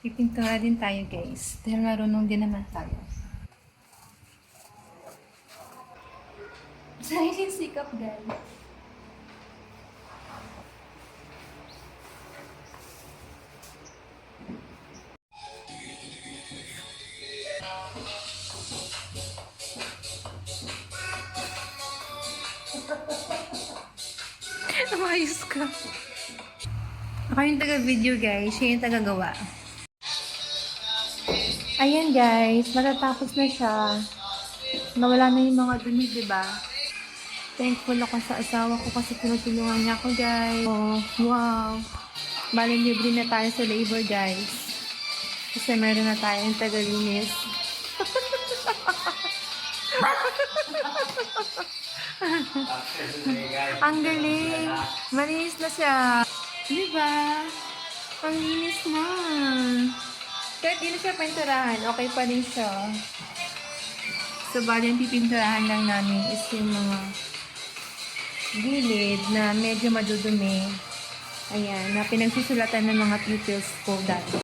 Pipintura din tayo guys. Dahil marunong din naman tayo. Sariling sikap guys. Ayos ka. Ako yung taga-video guys. Siya yung taga-gawa. Ayan guys. Matatapos na siya. Nawala na yung mga dumi, diba? Thankful ako sa asawa ko kasi tinutulungan niya ako guys. Oh, wow. Bali libre na tayo sa labor guys. Kasi meron na tayong taga-linis. Ang galing. Malinis na siya. Diba? Ang linis na. Kahit di na siya pinturahan, okay pa rin siya. So, bali yung pipinturahan lang namin is yung mga gilid na medyo madudumi. Ayan, na pinagsusulatan ng mga pupils ko dati.